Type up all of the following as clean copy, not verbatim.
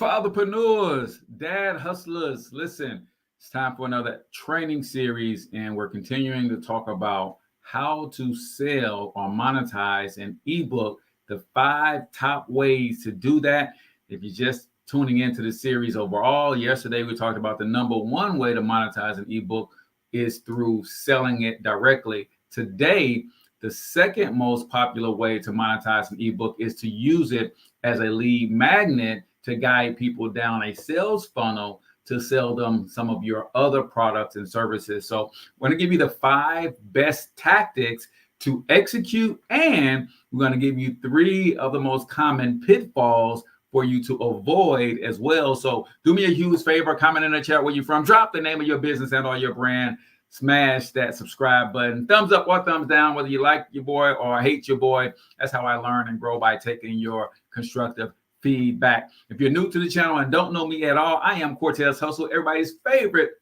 Fatherpreneurs, dad hustlers, listen, it's time for another training series, and we're continuing to talk about how to sell or monetize an ebook, the 5 top ways to do that. If you're just tuning into the series overall, yesterday we talked about the number one way to monetize an ebook is through selling it directly. Today, the second most popular way to monetize an ebook is to use it as a lead magnet to guide people down a sales funnel to sell them some of your other products and services. So we're going to give you the 5 best tactics to execute, and we're going to give you 3 of the most common pitfalls for you to avoid as well. So do me a huge favor, comment in the chat where you're from, drop the name of your business and or your brand, smash that subscribe button, thumbs up or thumbs down, whether you like your boy or hate your boy. That's how I learn and grow, by taking your constructive feedback. If you're new to the channel and don't know me at all, I am Cortez Hustle, everybody's favorite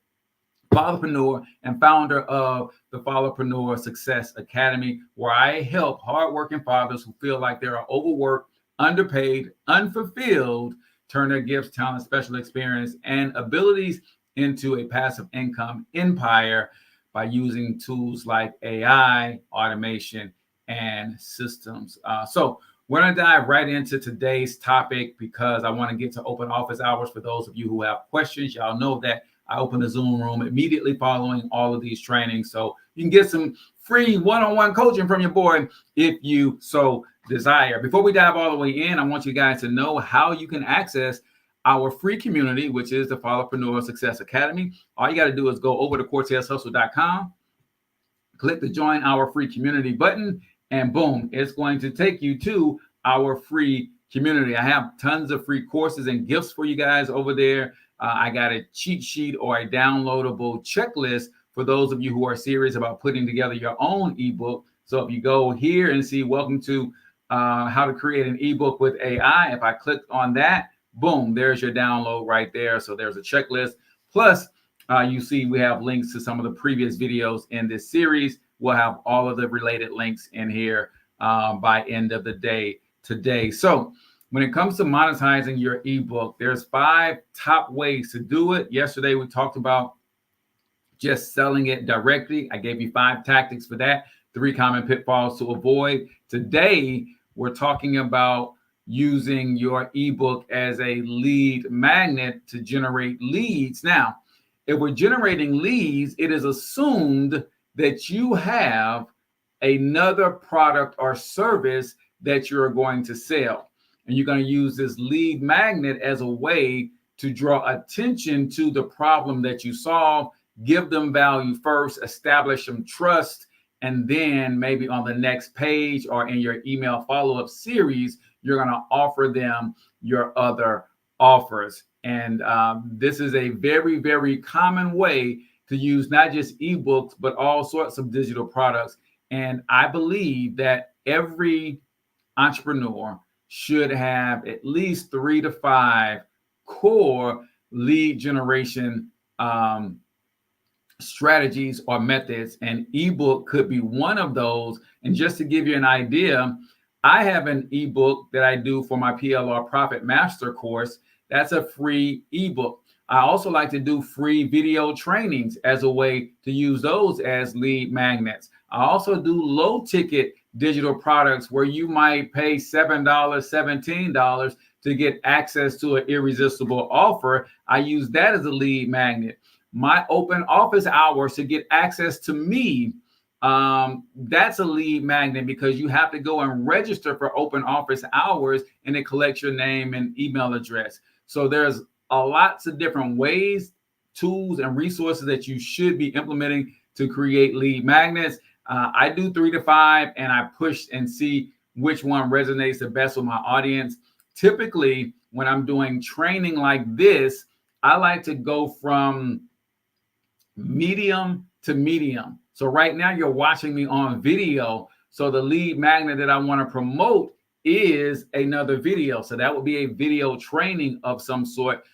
fatherpreneur and founder of the Fatherpreneur Success Academy, where I help hardworking fathers who feel like they are overworked, underpaid, unfulfilled, turn their gifts, talent, special experience, and abilities into a passive income empire by using tools like AI, automation, and systems. So we're going to dive right into today's topic because I want to get to open office hours. For those of you who have questions, y'all know that I open the Zoom room immediately following all of these trainings. So you can get some free one-on-one coaching from your boy if you so desire. Before we dive all the way in, I want you guys to know how you can access our free community, which is the Fatherpreneur Success Academy. All you got to do is go over to CortezHustle.com, click the join our free community button, and boom, it's going to take you to our free community. I have tons of free courses and gifts for you guys over there. I got a cheat sheet or a downloadable checklist for those of you who are serious about putting together your own ebook. So if you go here and see welcome to how to create an ebook with AI, if I click on that, boom, there's your download right there. So there's a checklist. Plus, you see we have links to some of the previous videos in this series. We'll have all of the related links in here by end of the day today. So when it comes to monetizing your ebook, there's 5 top ways to do it. Yesterday, we talked about just selling it directly. I gave you 5 tactics for that, 3 common pitfalls to avoid. Today, we're talking about using your ebook as a lead magnet to generate leads. Now, if we're generating leads, it is assumed that you have another product or service that you're going to sell. And you're going to use this lead magnet as a way to draw attention to the problem that you solve, give them value first, establish some trust, and then maybe on the next page or in your email follow-up series, you're going to offer them your other offers. And this is a very, very common way to use not just ebooks, but all sorts of digital products. And I believe that every entrepreneur should have at least 3 to 5 core lead generation strategies or methods, and ebook could be one of those. And just to give you an idea, I have an ebook that I do for my PLR Profit Master course. That's a free ebook. I also like to do free video trainings as a way to use those as lead magnets. I also do low ticket digital products where you might pay $7, $17 to get access to an irresistible offer. I use that as a lead magnet. My open office hours to get access to me, that's a lead magnet because you have to go and register for open office hours and it collects your name and email address. So there's lots of different ways, tools, and resources that you should be implementing to create lead magnets. I do 3 to 5 and I push and see which one resonates the best with my audience. Typically, when I'm doing training like this, I like to go from medium to medium. So right now you're watching me on video. So the lead magnet that I want to promote is another video. So that would be a video training of some sort.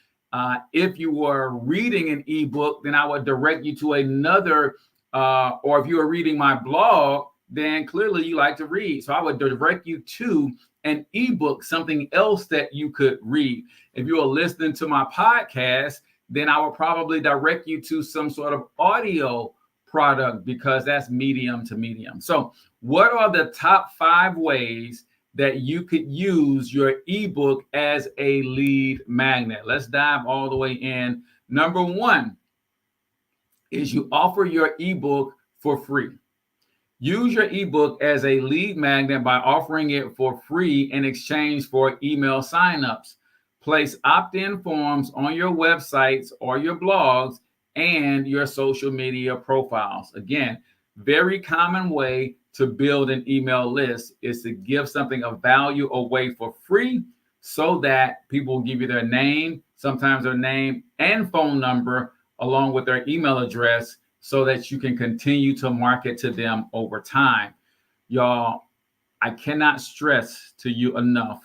If you were reading an ebook, then I would direct you to another, or if you are reading my blog, then clearly you like to read. So I would direct you to an ebook, something else that you could read. If you are listening to my podcast, then I will probably direct you to some sort of audio product because that's medium to medium. So what are the top 5 ways that you could use your ebook as a lead magnet? Let's dive all the way in. Number 1 is you offer your ebook for free. Use your ebook as a lead magnet by offering it for free in exchange for email signups. Place opt-in forms on your websites or your blogs and your social media profiles. Again, very common way to build an email list is to give something of value away for free so that people will give you their name, sometimes their name and phone number, along with their email address, so that you can continue to market to them over time. Y'all, I cannot stress to you enough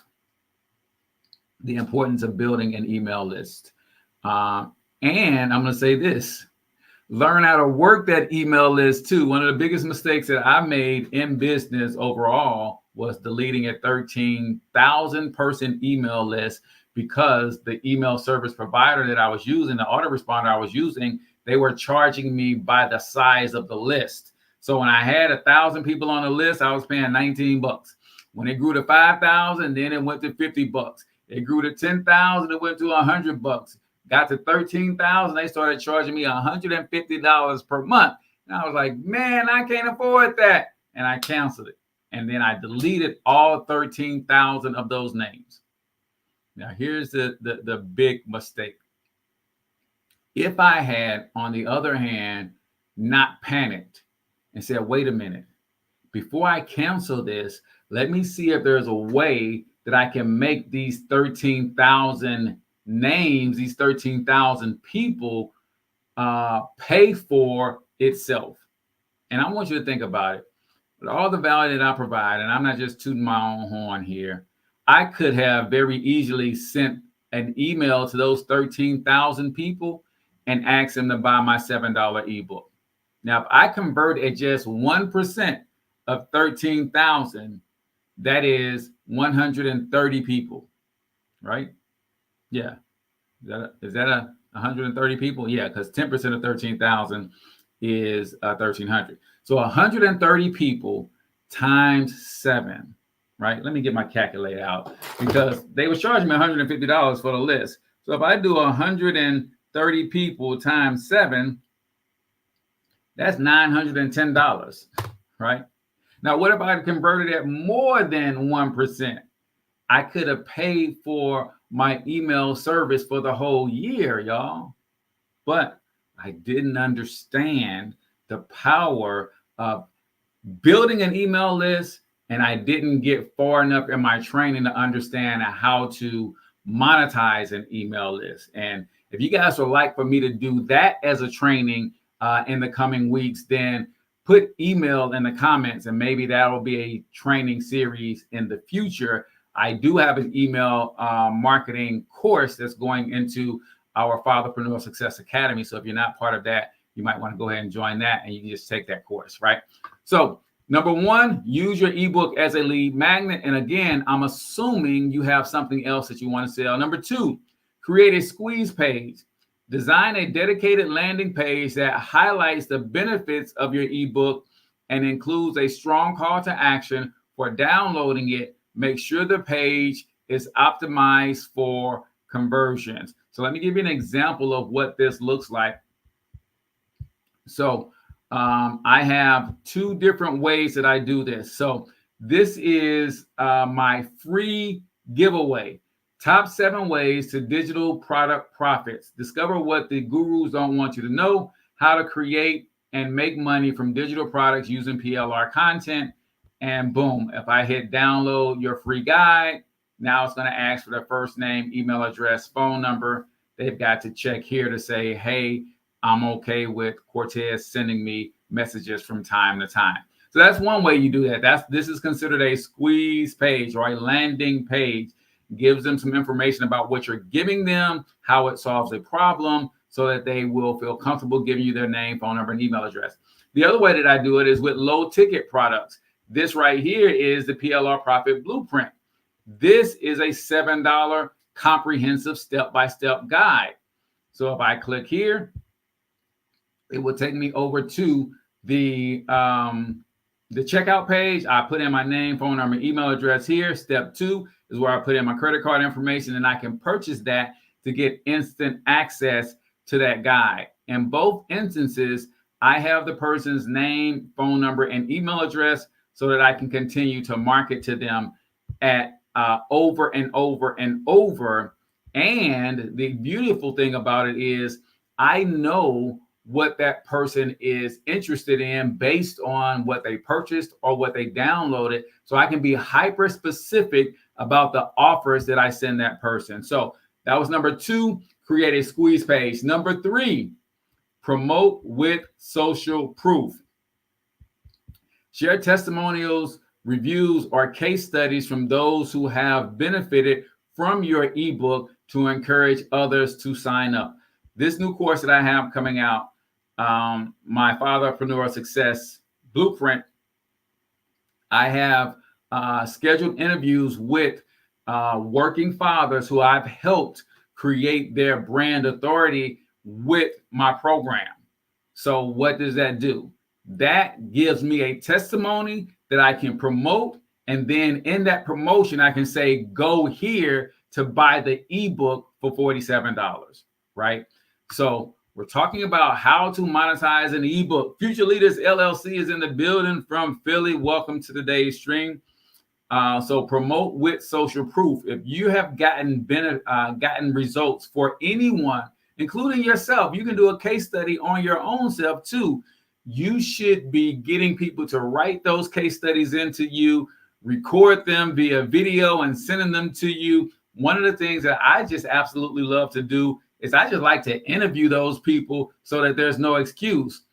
the importance of building an email list. And I'm going to say this, learn how to work that email list too. One of the biggest mistakes that I made in business overall was deleting a 13,000 person email list because the email service provider that I was using, the autoresponder I was using, they were charging me by the size of the list. So when I had 1,000 people on the list, I was paying $19. When it grew to 5,000, then it went to $50. It grew to 10,000, it went to $100. Got to 13,000, they started charging me $150 per month. And I was like, man, I can't afford that. And I canceled it. And then I deleted all 13,000 of those names. Now, here's the big mistake. If I had, on the other hand, not panicked and said, wait a minute, before I cancel this, let me see if there's a way that I can make these 13,000 names, these 13,000 people pay for itself. And I want you to think about it. With all the value that I provide, and I'm not just tooting my own horn here, I could have very easily sent an email to those 13,000 people and asked them to buy my $7 ebook. Now, if I convert at just 1% of 13,000, that is 130 people, right? Yeah. Is that 130 people? Yeah, because 10% of 13,000 is 1,300. So 130 people times 7, right? Let me get my calculator out because they were charging me $150 for the list. So if I do 130 people times 7, that's $910, right? Now, what if I converted at more than 1%? I could have paid for my email service for the whole year, y'all. But I didn't understand the power of building an email list, and I didn't get far enough in my training to understand how to monetize an email list. And if you guys would like for me to do that as a training in the coming weeks, then put email in the comments, and maybe that will be a training series in the future. I do have an email marketing course that's going into our Fatherpreneur Success Academy. So if you're not part of that, you might want to go ahead and join that, and you can just take that course, right? So number 1, use your ebook as a lead magnet. And again, I'm assuming you have something else that you want to sell. Number 2, create a squeeze page. Design a dedicated landing page that highlights the benefits of your ebook and includes a strong call to action for downloading it. Make sure the page is optimized for conversions. So let me give you an example of what this looks like. So I have 2 different ways that I do this. So this is my free giveaway. Top 7 ways to digital product profits. Discover what the gurus don't want you to know, how to create and make money from digital products using PLR content. And boom, if I hit download your free guide, now it's going to ask for their first name, email address, phone number. They've got to check here to say, hey, I'm okay with Cortez sending me messages from time to time. So that's one way you do that. This is considered a squeeze page or a landing page. Gives them some information about what you're giving them, how it solves a problem, so that they will feel comfortable giving you their name, phone number, and email address. The other way that I do it is with low ticket products. This right here is the PLR Profit Blueprint. This is a $7 comprehensive step-by-step guide. So if I click here, it will take me over to the checkout page. I put in my name, phone number, email address here. Step 2 is where I put in my credit card information, and I can purchase that to get instant access to that guide. In both instances, I have the person's name, phone number, and email address so that I can continue to market to them at over and over and over. And the beautiful thing about it is I know what that person is interested in based on what they purchased or what they downloaded. So I can be hyper specific about the offers that I send that person. So that was number 2, create a squeeze page. Number 3, promote with social proof. Share testimonials, reviews, or case studies from those who have benefited from your ebook to encourage others to sign up. This new course that I have coming out, my Fatherpreneur Success Blueprint, I have scheduled interviews with working fathers who I've helped create their brand authority with my program. So what does that do? That gives me a testimony that I can promote. And then in that promotion, I can say, go here to buy the ebook for $47, right? So we're talking about how to monetize an ebook. Future Leaders LLC is in the building from Philly. Welcome to today's stream. So promote with social proof. If you have gotten results for anyone, including yourself, you can do a case study on your own self too. You should be getting people to write those case studies into you, record them via video and sending them to you. One of the things that I just absolutely love to do is I just like to interview those people so that there's no excuse.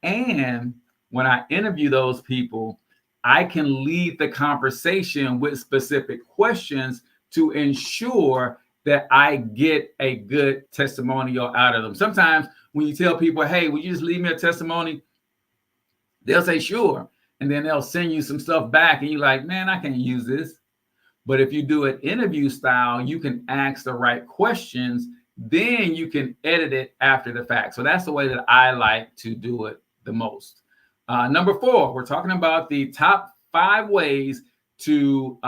And when I interview those people, I can lead the conversation with specific questions to ensure that I get a good testimonial out of them. Sometimes when you tell people, hey, will you just leave me a testimony? They'll say, sure. And then they'll send you some stuff back and you're like, man, I can't use this. But if you do it interview style, you can ask the right questions. Then you can edit it after the fact. So that's the way that I like to do it the most. Number 4, we're talking about the top 5 ways to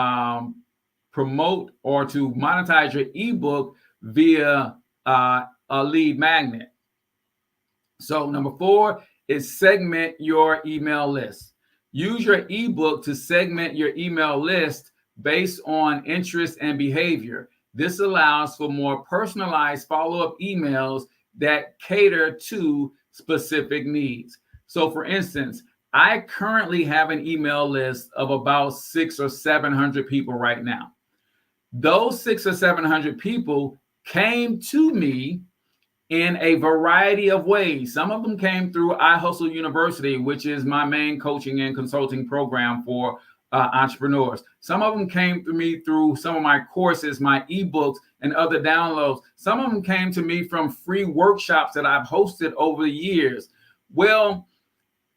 promote or to monetize your ebook via a lead magnet. So number 4 is segment your email list. Use your ebook to segment your email list based on interest and behavior. This allows for more personalized follow-up emails that cater to specific needs. So for instance, I currently have an email list of about 600 or 700 people right now. Those 600 or 700 people came to me in a variety of ways. Some of them came through iHustle University, which is my main coaching and consulting program for entrepreneurs. Some of them came to me through some of my courses, my ebooks, and other downloads. Some of them came to me from free workshops that I've hosted over the years. Well,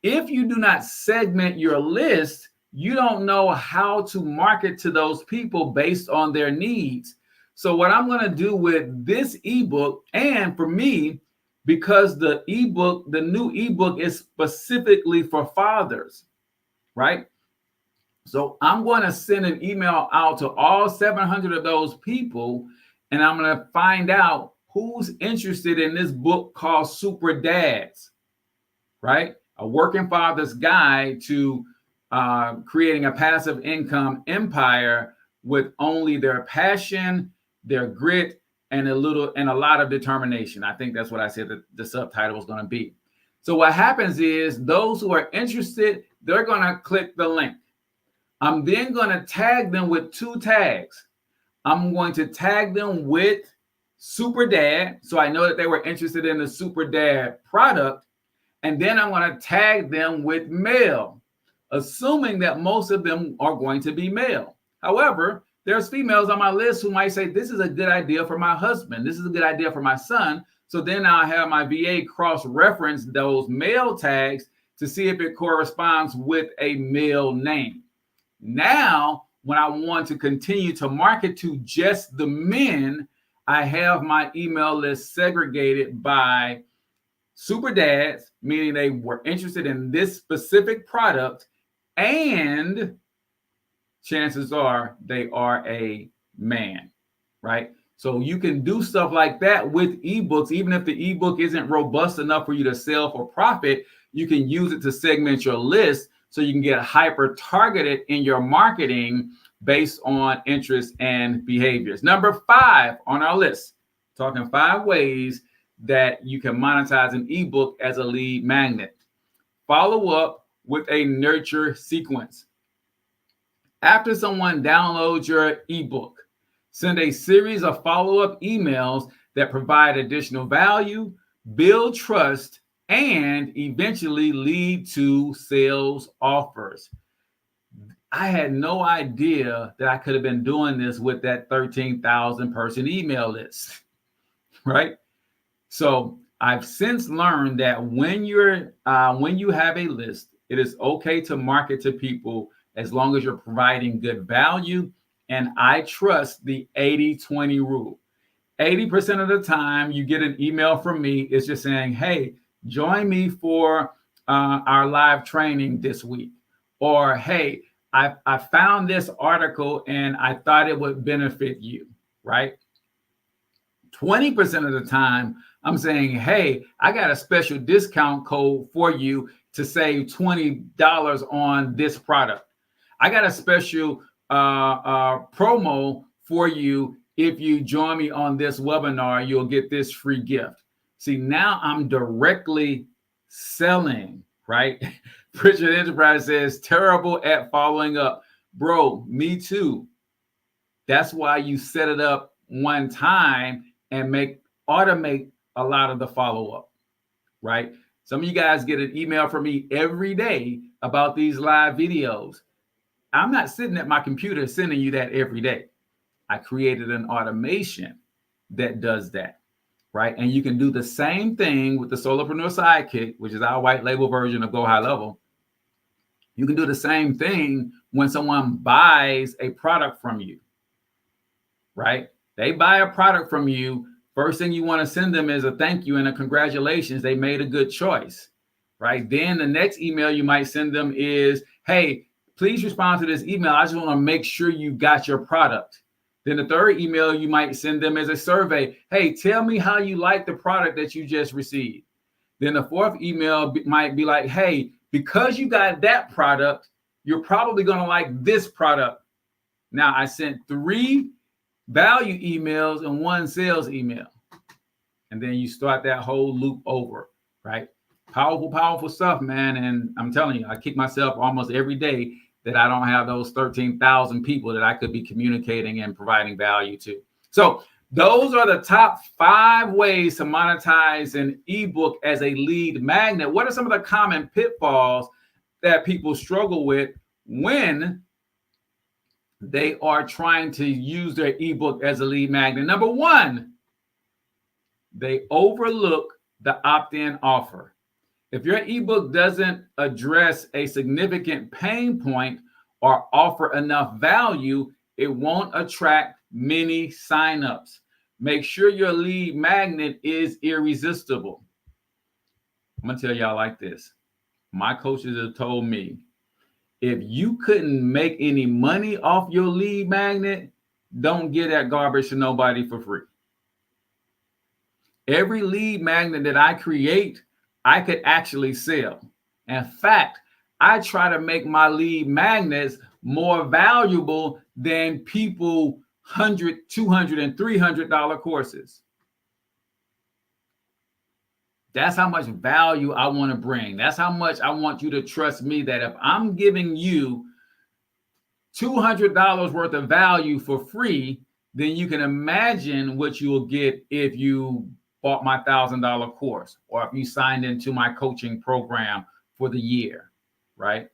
if you do not segment your list, you don't know how to market to those people based on their needs. So what I'm going to do with this ebook, and for me, because the new ebook is specifically for fathers, right? So I'm going to send an email out to all 700 of those people, and I'm going to find out who's interested in this book called Super Dads, right? A working father's guide to creating a passive income empire with only their passion, their grit, and a lot of determination. I think that's what I said that the subtitle was going to be. So what happens is those who are interested, they're going to click the link. I'm then going to tag them with 2 tags. I'm going to tag them with Super Dad, so I know that they were interested in the Super Dad product. And then I'm going to tag them with male, assuming that most of them are going to be male. However, there's females on my list who might say, this is a good idea for my husband. This is a good idea for my son. So then I'll have my VA cross-reference those male tags to see if it corresponds with a male name. Now, when I want to continue to market to just the men, I have my email list segregated by super dads, meaning they were interested in this specific product, and chances are they are a man, right? So you can do stuff like that with ebooks. Even if the ebook isn't robust enough for you to sell for profit, you can use it to segment your list so you can get hyper targeted in your marketing based on interests and behaviors. Number 5 on our list, talking 5 ways that you can monetize an ebook as a lead magnet. Follow up with a nurture sequence. After someone downloads your ebook, send a series of follow-up emails that provide additional value, build trust, and eventually lead to sales offers. I had no idea that I could have been doing this with that 13,000 person email list, right? So I've since learned that when you have a list, it is okay to market to people as long as you're providing good value. And I trust the 80-20 rule. 80% of the time you get an email from me, it's just saying, hey, join me for our live training this week. Or, hey, I found this article and I thought it would benefit you, right? 20% of the time, I'm saying, hey, I got a special discount code for you to save $20 on this product. I got a special promo for you. If you join me on this webinar, you'll get this free gift. See, now I'm directly selling, right? Pritchard Enterprise says, terrible at following up. Bro, me too. That's why you set it up one time and automate a lot of the follow-up, right? Some of you guys get an email from me every day about these live videos. I'm not sitting at my computer sending you that every day. I created an automation that does that, right? And you can do the same thing with the Solopreneur Sidekick, which is our white label version of Go High Level. You can do the same thing when someone buys a product from you, right? They buy a product from you. First thing you want to send them is a thank you and a congratulations. They made a good choice, right? Then the next email you might send them is, hey, please respond to this email. I just want to make sure you got your product. Then the third email you might send them is a survey. Hey, tell me how you like the product that you just received. Then the fourth email might be like, hey, because you got that product, you're probably going to like this product. Now I sent 3 value emails and 1 sales email. And then you start that whole loop over, right? Powerful, powerful stuff, man. And I'm telling you, I kick myself almost every day that I don't have those 13,000 people that I could be communicating and providing value to. So those are the top 5 ways to monetize an ebook as a lead magnet. What are some of the common pitfalls that people struggle with when they are trying to use their ebook as a lead magnet? Number 1, they overlook the opt-in offer. If your ebook doesn't address a significant pain point or offer enough value, it won't attract many signups. Make sure your lead magnet is irresistible. I'm going to tell y'all like this. My coaches have told me, if you couldn't make any money off your lead magnet, don't give that garbage to nobody for free. Every lead magnet that I create, I could actually sell. In fact, I try to make my lead magnets more valuable than people $100, $200, and $300 courses. That's how much value I want to bring. That's how much I want you to trust me, that if I'm giving you $200 worth of value for free, then you can imagine what you will get if you bought my $1,000 course, or if you signed into my coaching program for the year, right?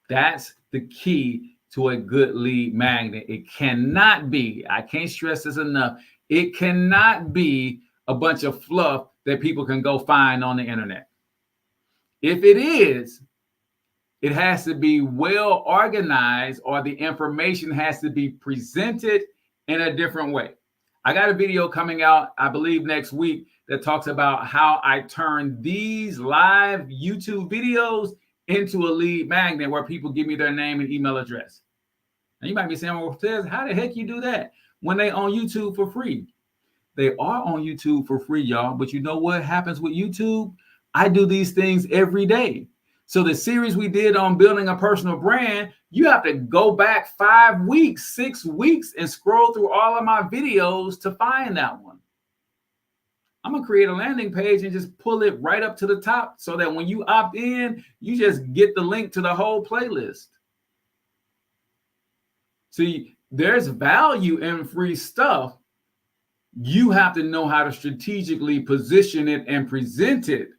That's the key to a good lead magnet. It cannot be, I can't stress this enough, it cannot be a bunch of fluff that people can go find on the internet. If it is, it has to be well organized, or the information has to be presented in a different way. I got a video coming out, I believe next week, that talks about how I turn these live YouTube videos into a lead magnet where people give me their name and email address. And you might be saying, well, Tez, how the heck you do that when they on YouTube for free? They are on YouTube for free, y'all. But you know what happens with YouTube? I do these things every day. So the series we did on building a personal brand, you have to go back 5 weeks, 6 weeks, and scroll through all of my videos to find that one. I'm going to create a landing page and just pull it right up to the top so that when you opt in, you just get the link to the whole playlist. See, there's value in free stuff. You have to know how to strategically position it and present it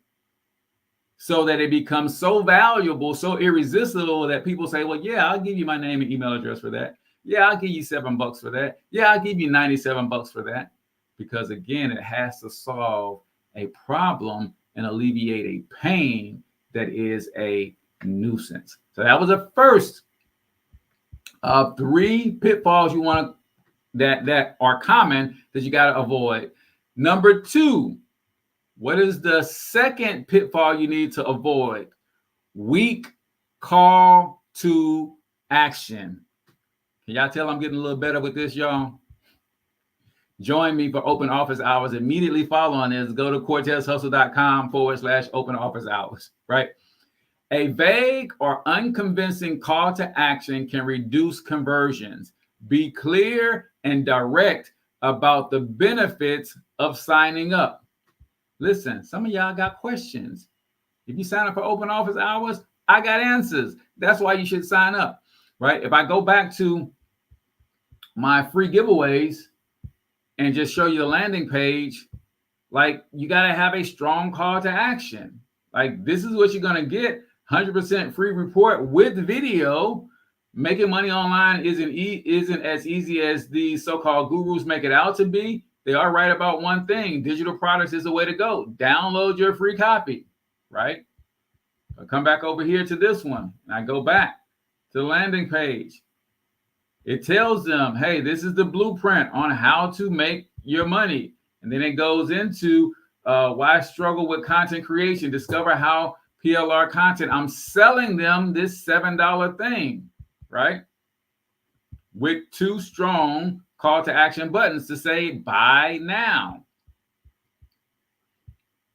so that it becomes so valuable, so irresistible that people say, well, yeah, I'll give you my name and email address for that. Yeah, I'll give you $7 for that. Yeah, I'll give you $97 for that. Because again, it has to solve a problem and alleviate a pain that is a nuisance. So that was the first of 3 pitfalls you want to that are common that you got to avoid. Number 2, what is the second pitfall you need to avoid? Weak call to action. Can y'all tell I'm getting a little better with this, y'all? Join me for open office hours. Immediately following this, go to cortezhustle.com/open office hours, right? A vague or unconvincing call to action can reduce conversions. Be clear and direct about the benefits of signing up. Listen, some of y'all got questions. If you sign up for open office hours, I got answers. That's why you should sign up, right? If I go back to my free giveaways and just show you the landing page, like, you got to have a strong call to action. Like, this is what you're going to get. 100% free report with video. Making money online isn't as easy as the so-called gurus make it out to be. They are right about one thing. Digital products is the way to go. Download your free copy, right? I'll come back over here to this one. And I go back to the landing page. It tells them, hey, this is the blueprint on how to make your money. And then it goes into why struggle with content creation. Discover how PLR content. I'm selling them this $7 thing, right? With 2 strong call to action buttons to say buy now.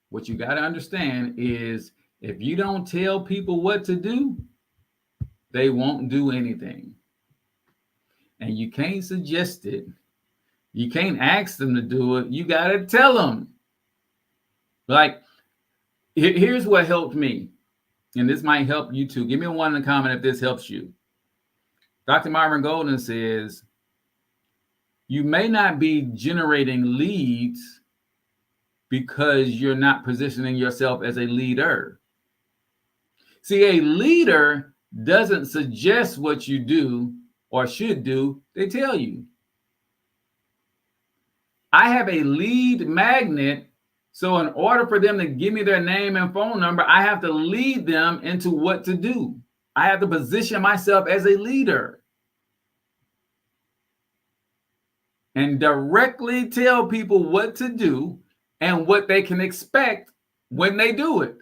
What you got to understand is if you don't tell people what to do, they won't do anything. And you can't suggest it. You can't ask them to do it. You got to tell them. Like, here's what helped me. And this might help you too. Give me a 1 in the comment if this helps you. Dr. Myron Golden says, you may not be generating leads because you're not positioning yourself as a leader. See, a leader doesn't suggest what you do or should do. They tell you. I have a lead magnet. So in order for them to give me their name and phone number, I have to lead them into what to do. I have to position myself as a leader and directly tell people what to do and what they can expect when they do it.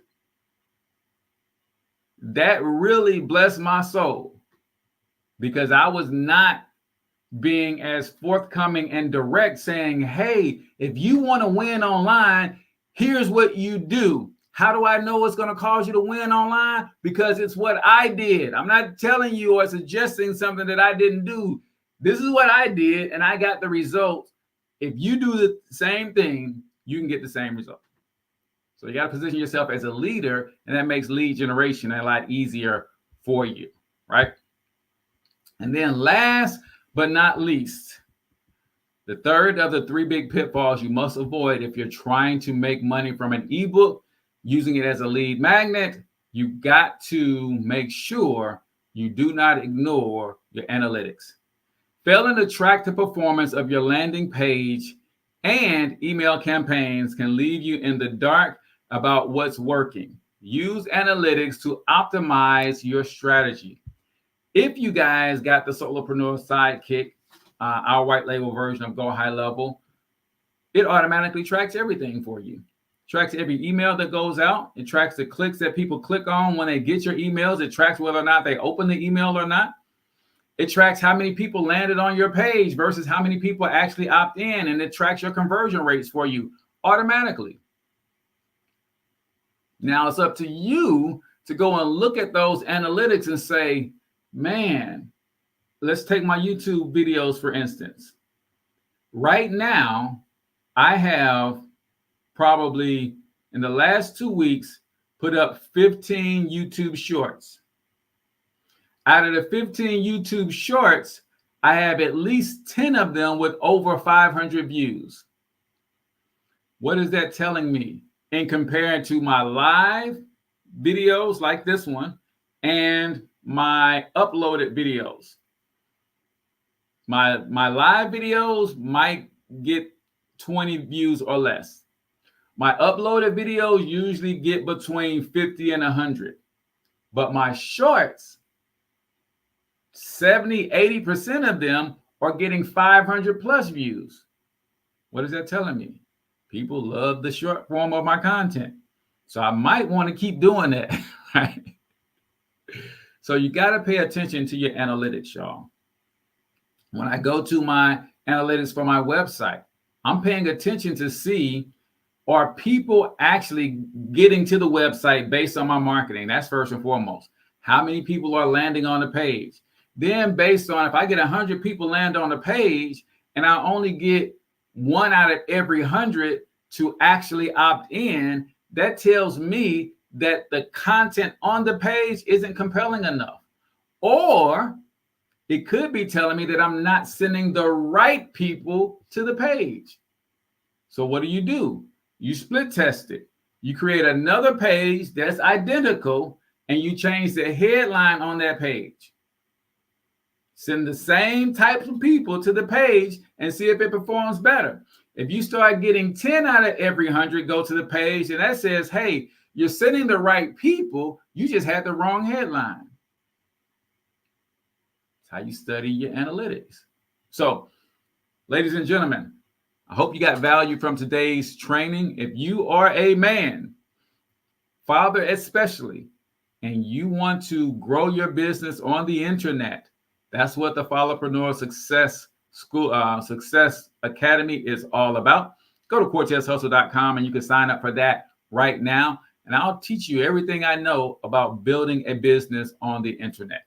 That really blessed my soul because I was not being as forthcoming and direct, saying, hey, if you want to win online, here's what you do. How do I know it's going to cause you to win online? Because it's what I did. I'm not telling you or suggesting something that I didn't do. This is what I did, and I got the results. If you do the same thing, you can get the same result. So you got to position yourself as a leader, and that makes lead generation a lot easier for you, right? And then last but not least, the third of the 3 big pitfalls you must avoid if you're trying to make money from an ebook, using it as a lead magnet, you got to make sure you do not ignore your analytics. Failing to track the performance of your landing page and email campaigns can leave you in the dark about what's working. use analytics to optimize your strategy. If you guys got the Solopreneur Sidekick, our white label version of Go High Level, it automatically tracks everything for you. Tracks every email that goes out. It tracks the clicks that people click on when they get your emails. It tracks whether or not they open the email or not. It tracks how many people landed on your page versus how many people actually opt in, and it tracks your conversion rates for you automatically. Now it's up to you to go and look at those analytics and say, man, let's take my YouTube videos, for instance. Right now, I have probably in the last 2 weeks put up 15 YouTube shorts. Out of the 15 YouTube shorts, I have at least 10 of them with over 500 views. What is that telling me? In comparing to my live videos like this one and my uploaded videos. My live videos might get 20 views or less. My uploaded videos usually get between 50 and 100. But my shorts, 70, 80% of them are getting 500 plus views. What is that telling me? People love the short form of my content. So I might want to keep doing that, right? So you got to pay attention to your analytics, y'all. When I go to my analytics for my website, I'm paying attention to see, are people actually getting to the website based on my marketing? That's first and foremost. How many people are landing on the page? Then based on, if I get 100 people land on the page and I only get 1 out of every 100 to actually opt in, that tells me that the content on the page isn't compelling enough. Or it could be telling me that I'm not sending the right people to the page. So what do? You split test it. You create another page that's identical and you change the headline on that page. Send the same types of people to the page and see if it performs better. If you start getting 10 out of every 100 go to the page and that says, hey, you're sending the right people, you just had the wrong headline. That's how you study your analytics. So, ladies and gentlemen, I hope you got value from today's training. If you are a man, father especially, and you want to grow your business on the internet, that's what the Followpreneur Success Academy is all about. Go to CortezHustle.com and you can sign up for that right now. And I'll teach you everything I know about building a business on the internet.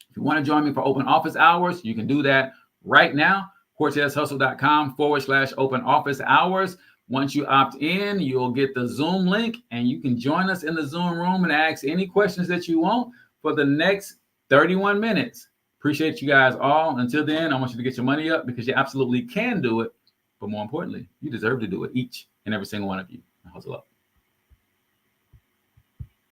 If you want to join me for open office hours, you can do that right now. CortezHustle.com/open office hours. Once you opt in, you'll get the Zoom link and you can join us in the Zoom room and ask any questions that you want for the next 31 minutes. Appreciate you guys all. Until then, I want you to get your money up because you absolutely can do it. But more importantly, you deserve to do it, each and every single one of you. Hustle up.